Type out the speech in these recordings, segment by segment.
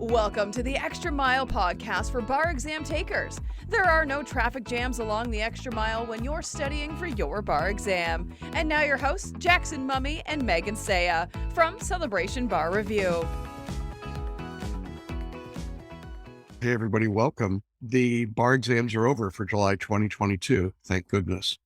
Welcome to the Extra Mile podcast for bar exam takers. There are no traffic jams along the extra mile when you're studying for your bar exam. And now your hosts, Jackson Mummy and Megan Saya from Celebration Bar Review. Hey everybody, welcome. The bar exams are over for July 2022, thank goodness.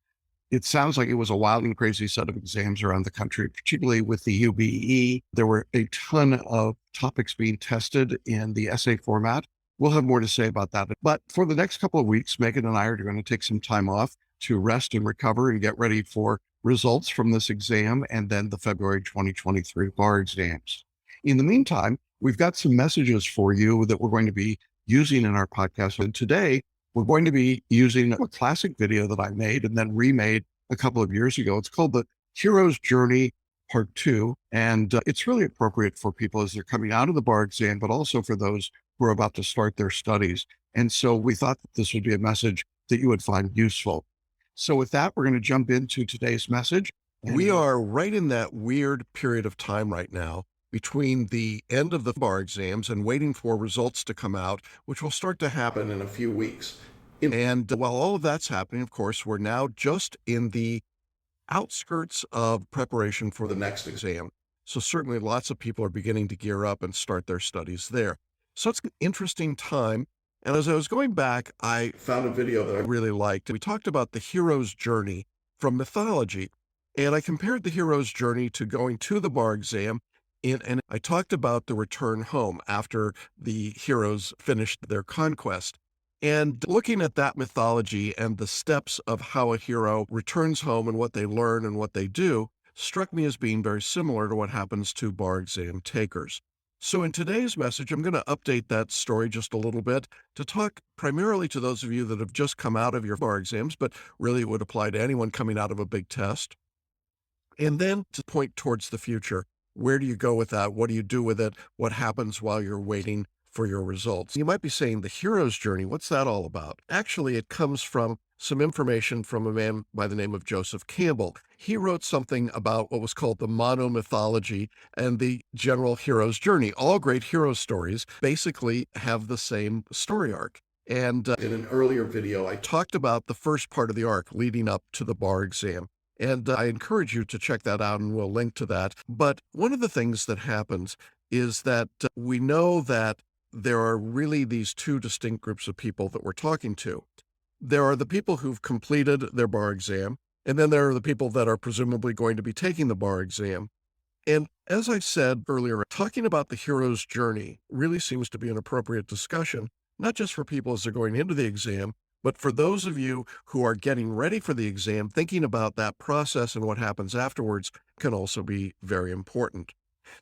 It sounds like it was a wild and crazy set of exams around the country, particularly with the UBE. There were a ton of topics being tested in the essay format. We'll have more to say about that. But for the next couple of weeks, Megan and I are going to take some time off to rest and recover and get ready for results from this exam and then the February 2023 bar exams. In the meantime, we've got some messages for you that we're going to be using in our podcast. And today, we're going to be using a classic video that I made and then remade a couple of years ago. It's called The Hero's Journey Part 2. And it's really appropriate for people as they're coming out of the bar exam, but also for those who are about to start their studies. And so we thought that this would be a message that you would find useful. So with that, we're going to jump into today's message. We are right in that weird period of time right now between the end of the bar exams and waiting for results to come out, which will start to happen in a few weeks. And while all of that's happening, of course, we're now just in the outskirts of preparation for the next exam. So certainly lots of people are beginning to gear up and start their studies there. So it's an interesting time. And as I was going back, I found a video that I really liked. We talked about the hero's journey from mythology. And I compared the hero's journey to going to the bar exam. And I talked about the return home after the heroes finished their conquest. And looking at that mythology and the steps of how a hero returns home and what they learn and what they do struck me as being very similar to what happens to bar exam takers. So in today's message, I'm going to update that story just a little bit to talk primarily to those of you that have just come out of your bar exams, but really it would apply to anyone coming out of a big test. And then to point towards the future. Where do you go with that? What do you do with it? What happens while you're waiting for your results? You might be saying the hero's journey, what's that all about? Actually, it comes from some information from a man by the name of Joseph Campbell. He wrote something about what was called the monomythology and the general hero's journey. All great hero stories basically have the same story arc. And in an earlier video, I talked about the first part of the arc leading up to the bar exam. And I encourage you to check that out, and we'll link to that. But one of the things that happens is that we know that there are really these two distinct groups of people that we're talking to. There are the people who've completed their bar exam, and then there are the people that are presumably going to be taking the bar exam. And as I said earlier, talking about the hero's journey really seems to be an appropriate discussion, not just for people as they're going into the exam, but for those of you who are getting ready for the exam, thinking about that process and what happens afterwards can also be very important.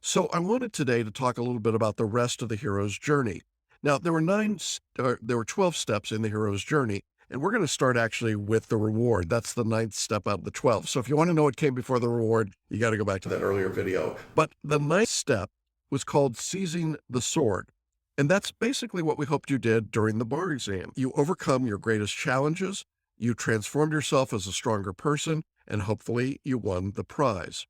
So I wanted today to talk a little bit about the rest of the hero's journey. Now, there were 12 steps in the hero's journey, and we're going to start actually with the reward. That's the 9th step out of the 12. So if you want to know what came before the reward, you got to go back to that earlier video. But the 9th step was called seizing the sword. And that's basically what we hoped you did during the bar exam. You overcome your greatest challenges, you transformed yourself as a stronger person, and hopefully you won the prize.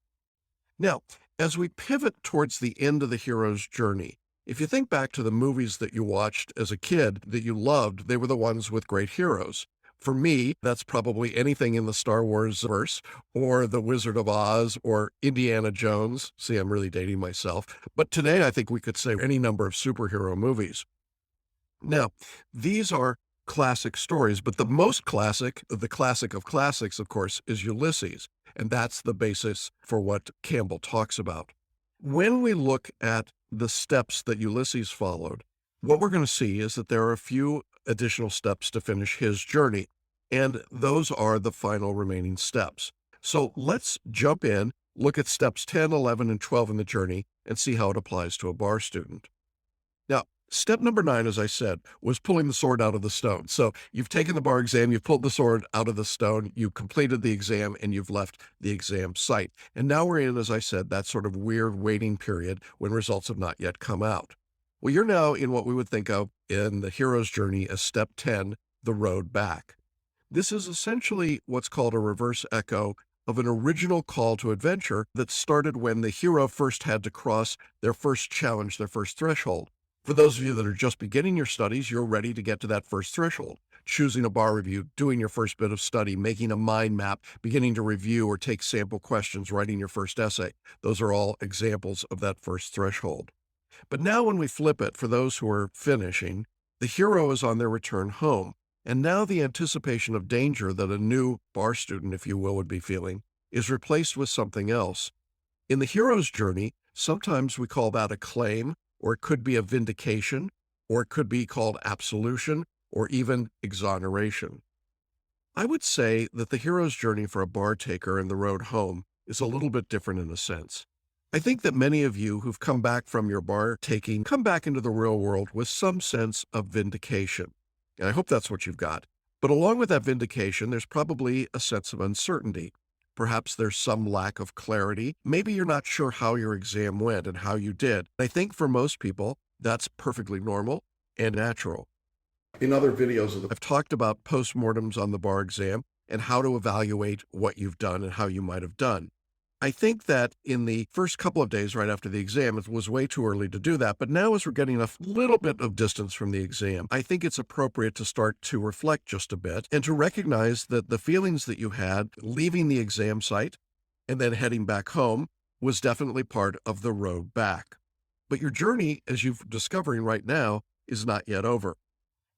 Now, as we pivot towards the end of the hero's journey, if you think back to the movies that you watched as a kid that you loved, they were the ones with great heroes. For me, that's probably anything in the Star Wars verse, or The Wizard of Oz, or Indiana Jones. See, I'm really dating myself. But today, I think we could say any number of superhero movies. Now, these are classic stories, but the most classic, the classic of classics, of course, is Ulysses. And that's the basis for what Campbell talks about. When we look at the steps that Ulysses followed, what we're going to see is that there are a few additional steps to finish his journey, and those are the final remaining steps. So let's jump in, look at steps 10, 11, and 12 in the journey, and see how it applies to a bar student. Now, step number 9, as I said, was pulling the sword out of the stone. So you've taken the bar exam, you've pulled the sword out of the stone, you completed the exam, and you've left the exam site. And now we're in, as I said, that sort of weird waiting period when results have not yet come out. Well, you're now in what we would think of in the hero's journey as step 10, the road back. This is essentially what's called a reverse echo of an original call to adventure that started when the hero first had to cross their first challenge, their first threshold. For those of you that are just beginning your studies, you're ready to get to that first threshold. Choosing a bar review, doing your first bit of study, making a mind map, beginning to review or take sample questions, writing your first essay. Those are all examples of that first threshold. But now when we flip it, for those who are finishing, the hero is on their return home. And now the anticipation of danger that a new bar student, if you will, would be feeling is replaced with something else. In the hero's journey, sometimes we call that a claim, or it could be a vindication, or it could be called absolution, or even exoneration. I would say that the hero's journey for a bar taker and the road home is a little bit different in a sense. I think that many of you who've come back from your bar taking come back into the real world with some sense of vindication. And I hope that's what you've got. But along with that vindication, there's probably a sense of uncertainty. Perhaps there's some lack of clarity. Maybe you're not sure how your exam went and how you did. I think for most people, that's perfectly normal and natural. In other videos, I've talked about postmortems on the bar exam and how to evaluate what you've done and how you might have done. I think that in the first couple of days right after the exam, it was way too early to do that. But now as we're getting a little bit of distance from the exam, I think it's appropriate to start to reflect just a bit and to recognize that the feelings that you had leaving the exam site and then heading back home was definitely part of the road back. But your journey, as you're discovering right now, is not yet over.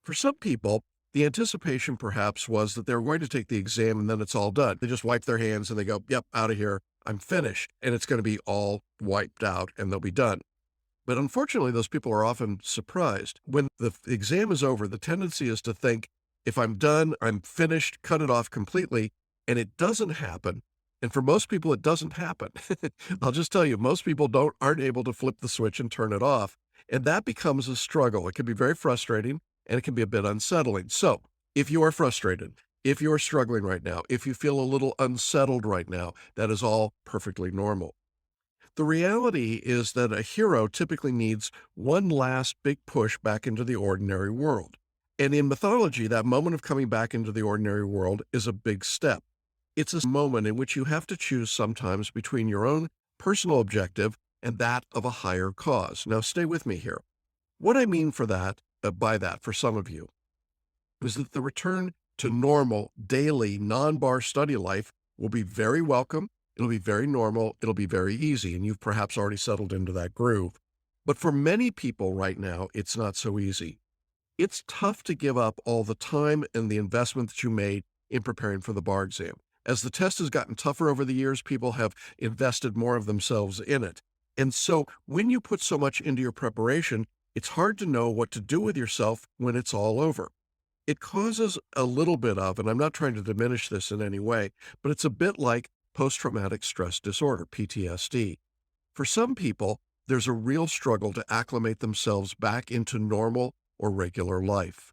For some people, the anticipation perhaps was that they're going to take the exam and then it's all done. They just wipe their hands and they go, yep, out of here. I'm finished. And it's going to be all wiped out and they'll be done. But unfortunately, those people are often surprised. When the exam is over, the tendency is to think, if I'm done, I'm finished, cut it off completely. And it doesn't happen. And for most people, it doesn't happen. I'll just tell you, most people aren't able to flip the switch and turn it off. And that becomes a struggle. It can be very frustrating and it can be a bit unsettling. So if you are frustrated, if you're struggling right now, if you feel a little unsettled right now, that is all perfectly normal. The reality is that a hero typically needs one last big push back into the ordinary world. And in mythology, that moment of coming back into the ordinary world is a big step. It's a moment in which you have to choose sometimes between your own personal objective and that of a higher cause. Now, stay with me here. What I mean by that for some of you is that the return to normal, daily, non-bar study life will be very welcome. It'll be very normal. It'll be very easy. And you've perhaps already settled into that groove. But for many people right now, it's not so easy. It's tough to give up all the time and the investment that you made in preparing for the bar exam. As the test has gotten tougher over the years, people have invested more of themselves in it. And so when you put so much into your preparation, it's hard to know what to do with yourself when it's all over. It causes a little bit of, and I'm not trying to diminish this in any way, but it's a bit like post-traumatic stress disorder, PTSD. For some people, there's a real struggle to acclimate themselves back into normal or regular life.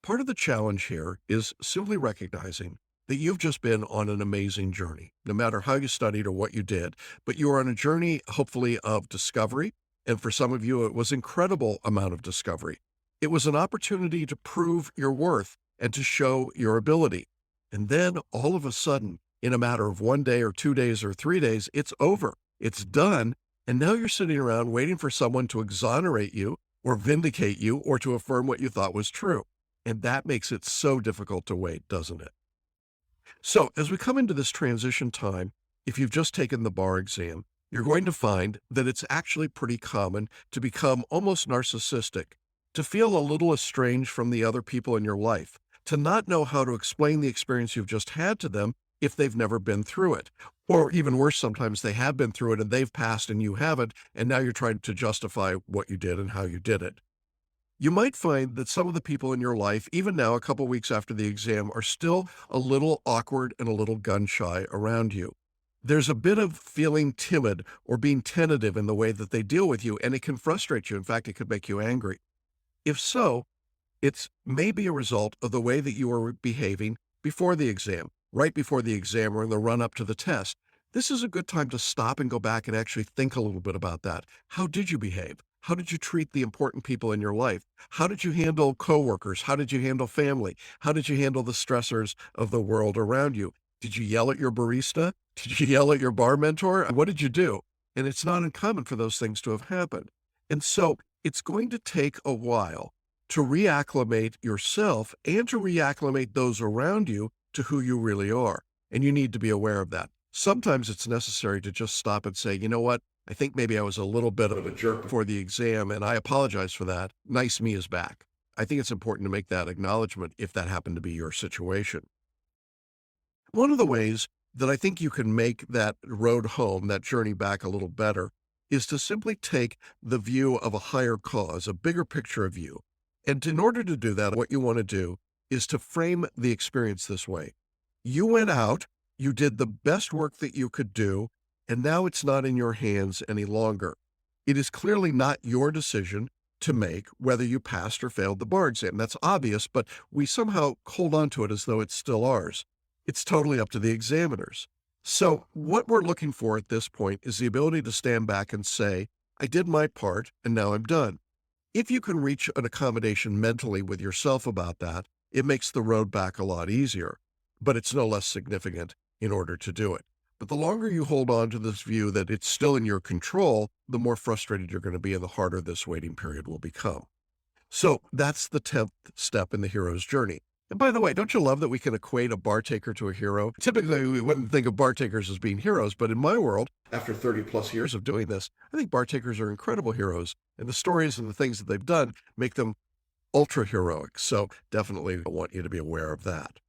Part of the challenge here is simply recognizing that you've just been on an amazing journey, no matter how you studied or what you did, but you are on a journey, hopefully, of discovery. And for some of you, it was an incredible amount of discovery. It was an opportunity to prove your worth and to show your ability. And then all of a sudden, in a matter of 1 day or 2 days or 3 days, it's over. It's done. And now you're sitting around waiting for someone to exonerate you or vindicate you or to affirm what you thought was true. And that makes it so difficult to wait, doesn't it? So as we come into this transition time, if you've just taken the bar exam, you're going to find that it's actually pretty common to become almost narcissistic, to feel a little estranged from the other people in your life, to not know how to explain the experience you've just had to them if they've never been through it. Or even worse, sometimes they have been through it and they've passed and you haven't, and now you're trying to justify what you did and how you did it. You might find that some of the people in your life, even now a couple weeks after the exam, are still a little awkward and a little gun-shy around you. There's a bit of feeling timid or being tentative in the way that they deal with you, and it can frustrate you. In fact, it could make you angry. If so, it's maybe a result of the way that you were behaving before the exam, right before the exam or in the run-up to the test. This is a good time to stop and go back and actually think a little bit about that. How did you behave? How did you treat the important people in your life? How did you handle coworkers? How did you handle family? How did you handle the stressors of the world around you? Did you yell at your barista? Did you yell at your bar mentor? What did you do? And it's not uncommon for those things to have happened. And so it's going to take a while to reacclimate yourself and to reacclimate those around you to who you really are. And you need to be aware of that. Sometimes it's necessary to just stop and say, you know what? I think maybe I was a little bit of a jerk before the exam, and I apologize for that. Nice me is back. I think it's important to make that acknowledgement if that happened to be your situation. One of the ways that I think you can make that road home, that journey back a little better, is to simply take the view of a higher cause, a bigger picture view. And in order to do that, what you want to do is to frame the experience this way. You went out, you did the best work that you could do, and now it's not in your hands any longer. It is clearly not your decision to make whether you passed or failed the bar exam. That's obvious, but we somehow hold on to it as though it's still ours. It's totally up to the examiners. So what we're looking for at this point is the ability to stand back and say, I did my part and now I'm done. If you can reach an accommodation mentally with yourself about that, it makes the road back a lot easier, but it's no less significant in order to do it. But the longer you hold on to this view that it's still in your control, the more frustrated you're going to be and the harder this waiting period will become. So that's the 10th step in the hero's journey. And by the way, don't you love that we can equate a bar taker to a hero? Typically, we wouldn't think of bar takers as being heroes, but in my world, after 30 plus years of doing this, I think bar takers are incredible heroes. And the stories and the things that they've done make them ultra heroic. So definitely I want you to be aware of that.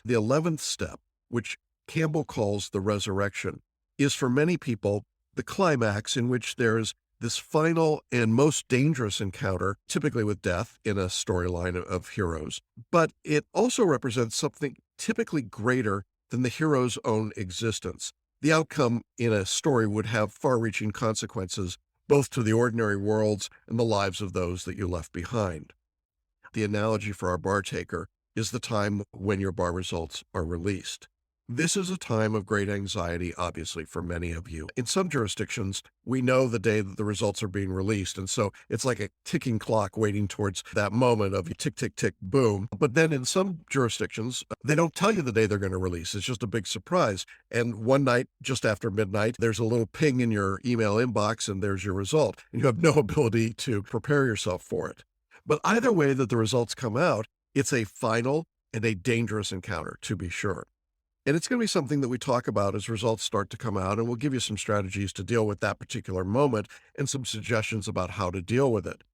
The 11th step, which Campbell calls the resurrection, is for many people the climax in which there's this final and most dangerous encounter, typically with death in a storyline of heroes. But it also represents something typically greater than the hero's own existence. The outcome in a story would have far-reaching consequences, both to the ordinary worlds and the lives of those that you left behind. The analogy for our bar taker is the time when your bar results are released. This is a time of great anxiety, obviously, for many of you. In some jurisdictions, we know the day that the results are being released, and so it's like a ticking clock waiting towards that moment of tick, tick, tick, boom. But then in some jurisdictions, they don't tell you the day they're going to release. It's just a big surprise. And one night, just after midnight, there's a little ping in your email inbox, and there's your result. And you have no ability to prepare yourself for it. But either way that the results come out, it's a final and a dangerous encounter, to be sure. And it's going to be something that we talk about as results start to come out, and we'll give you some strategies to deal with that particular moment and some suggestions about how to deal with it.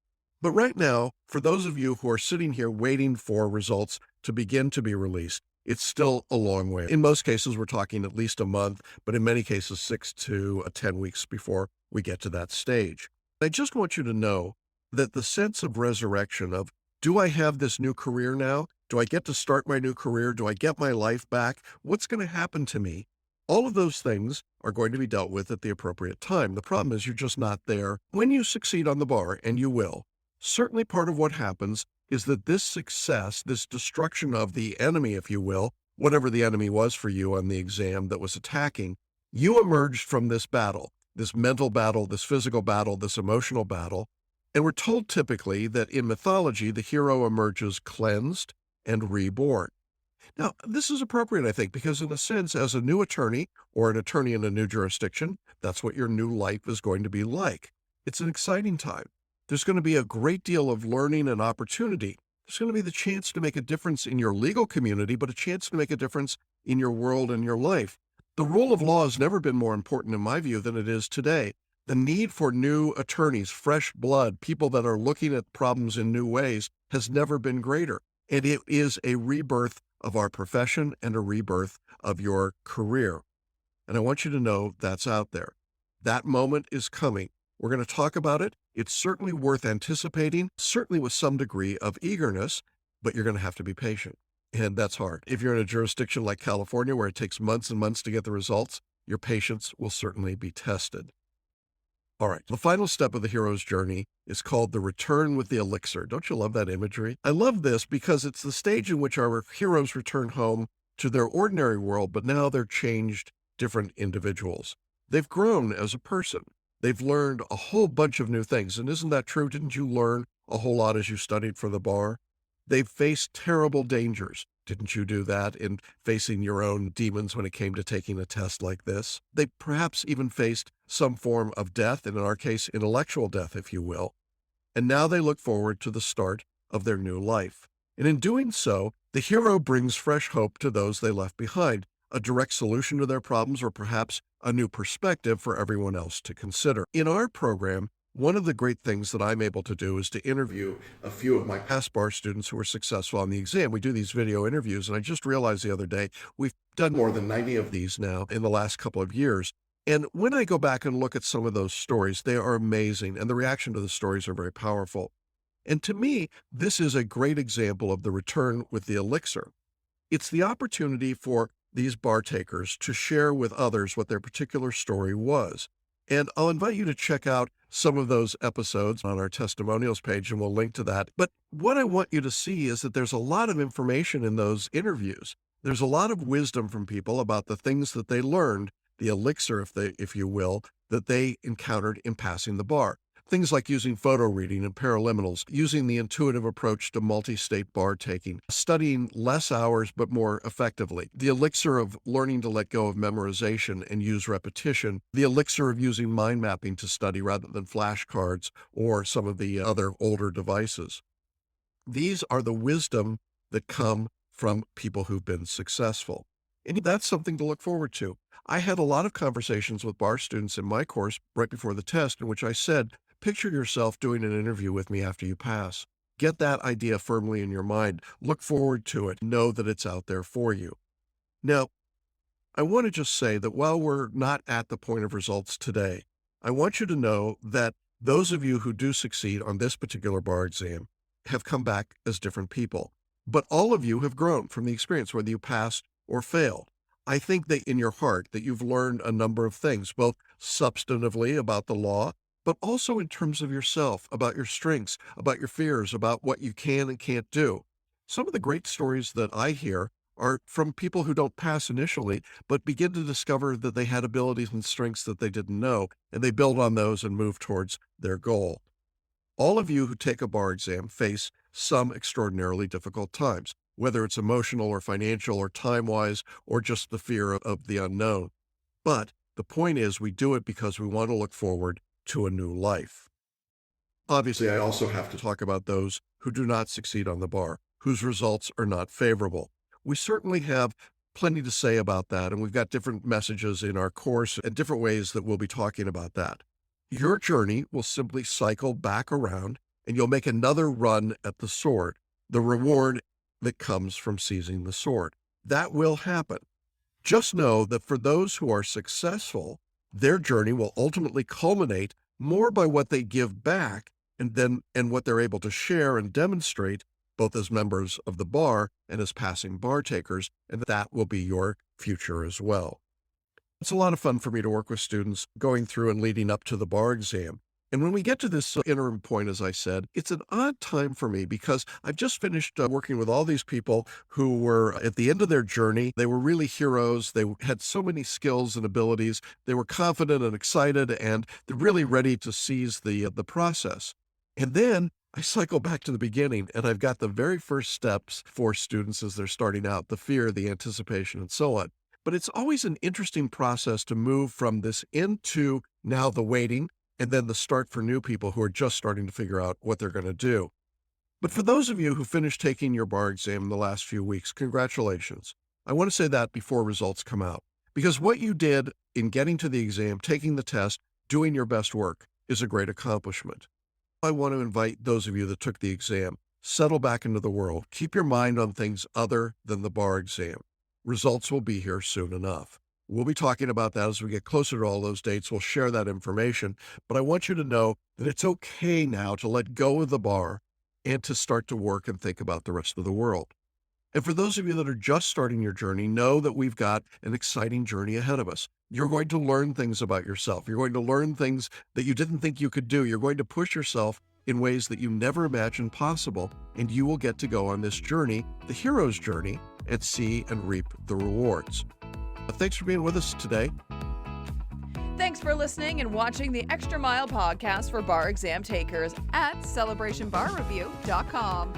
But right now, for those of you who are sitting here waiting for results to begin to be released, it's still a long way. In most cases, we're talking at least a month, but in many cases, 6 to 10 weeks before we get to that stage. I just want you to know that the sense of resurrection of, do I have this new career now? Do I get to start my new career? Do I get my life back? What's going to happen to me? All of those things are going to be dealt with at the appropriate time. The problem is you're just not there. When you succeed on the bar, and you will, certainly part of what happens is that this success, this destruction of the enemy, if you will, whatever the enemy was for you on the exam that was attacking, you emerged from this battle, this mental battle, this physical battle, this emotional battle. And we're told typically that in mythology, the hero emerges cleansed and reborn. Now, this is appropriate, I think, because in a sense, as a new attorney or an attorney in a new jurisdiction, that's what your new life is going to be like. It's an exciting time. There's going to be a great deal of learning and opportunity. There's going to be the chance to make a difference in your legal community, but a chance to make a difference in your world and your life. The rule of law has never been more important, in my view, than it is today. The need for new attorneys, fresh blood, people that are looking at problems in new ways has never been greater. And it is a rebirth of our profession and a rebirth of your career. And I want you to know that's out there. That moment is coming. We're going to talk about it. It's certainly worth anticipating, certainly with some degree of eagerness, but you're going to have to be patient. And that's hard. If you're in a jurisdiction like California where it takes months and months to get the results, your patience will certainly be tested. All right, the final step of the hero's journey is called the return with the elixir. Don't you love that imagery? I love this because it's the stage in which our heroes return home to their ordinary world, but now they're changed, different individuals. They've grown as a person. They've learned a whole bunch of new things. And isn't that true? Didn't you learn a whole lot as you studied for the bar? They've faced terrible dangers. Didn't you do that in facing your own demons when it came to taking a test like this? They perhaps even faced some form of death, and in our case, intellectual death, if you will. and now they look forward to the start of their new life. And in doing so, the hero brings fresh hope to those they left behind, a direct solution to their problems, or perhaps a new perspective for everyone else to consider. In our program, one of the great things that I'm able to do is to interview a few of my past bar students who were successful on the exam. We do these video interviews, and I just realized the other day, we've done more than 90 of these now in the last couple of years. And when I go back and look at some of those stories, they are amazing, and the reaction to the stories are very powerful. And to me, this is a great example of the return with the Elixir. It's the opportunity for these bar takers to share with others what their particular story was. And I'll invite you to check out some of those episodes on our testimonials page, and we'll link to that. But what I want you to see is that there's a lot of information in those interviews. There's a lot of wisdom from people about the things that they learned, the elixir, if you will, that they encountered in passing the bar. Things like using PhotoReading and Paraliminals, using the intuitive approach to multi-state bar taking, studying less hours but more effectively, the elixir of learning to let go of memorization and use repetition, the elixir of using mind mapping to study rather than flashcards or some of the other older devices. These are the wisdom that come from people who've been successful. And that's something to look forward to. I had a lot of conversations with bar students in my course right before the test in which I said, picture yourself doing an interview with me after you pass. Get that idea firmly in your mind. Look forward to it. Know that it's out there for you. Now, I want to just say that while we're not at the point of results today, I want you to know that those of you who do succeed on this particular bar exam have come back as different people. But all of you have grown from the experience, whether you passed or failed. I think that in your heart that you've learned a number of things, both substantively about the law, but also in terms of yourself, about your strengths, about your fears, about what you can and can't do. Some of the great stories that I hear are from people who don't pass initially, but begin to discover that they had abilities and strengths that they didn't know, and they build on those and move towards their goal. All of you who take a bar exam face some extraordinarily difficult times, whether it's emotional or financial or time-wise or just the fear of the unknown. But the point is we do it because we want to look forward to a new life. Obviously, I also have to talk about those who do not succeed on the bar, whose results are not favorable. We certainly have plenty to say about that, and we've got different messages in our course and different ways that we'll be talking about that. Your journey will simply cycle back around, and you'll make another run at the sword, the reward that comes from seizing the sword. That will happen. Just know that for those who are successful, their journey will ultimately culminate more by what they give back and what they're able to share and demonstrate, both as members of the bar and as passing bar takers, and that will be your future as well. It's a lot of fun for me to work with students going through and leading up to the bar exam. And when we get to this interim point, as I said, it's an odd time for me because I've just finished working with all these people who were at the end of their journey. They were really heroes. They had so many skills and abilities. They were confident and excited, and they're really ready to seize the process. And then I cycle back to the beginning, and I've got the very first steps for students as they're starting out, the fear, the anticipation, and so on. But it's always an interesting process to move from this into now the waiting, and then the start for new people who are just starting to figure out what they're going to do. But for those of you who finished taking your bar exam in the last few weeks, congratulations. I want to say that before results come out, because what you did in getting to the exam, taking the test, doing your best work is a great accomplishment. I want to invite those of you that took the exam, settle back into the world. Keep your mind on things other than the bar exam. Results will be here soon enough. We'll be talking about that as we get closer to all those dates. We'll share that information. But I want you to know that it's okay now to let go of the bar and to start to work and think about the rest of the world. And for those of you that are just starting your journey, know that we've got an exciting journey ahead of us. You're going to learn things about yourself. You're going to learn things that you didn't think you could do. You're going to push yourself in ways that you never imagined possible. And you will get to go on this journey, the hero's journey, and see and reap the rewards. Thanks for being with us today. Thanks for listening and watching the Extra Mile podcast for bar exam takers at celebrationbarreview.com.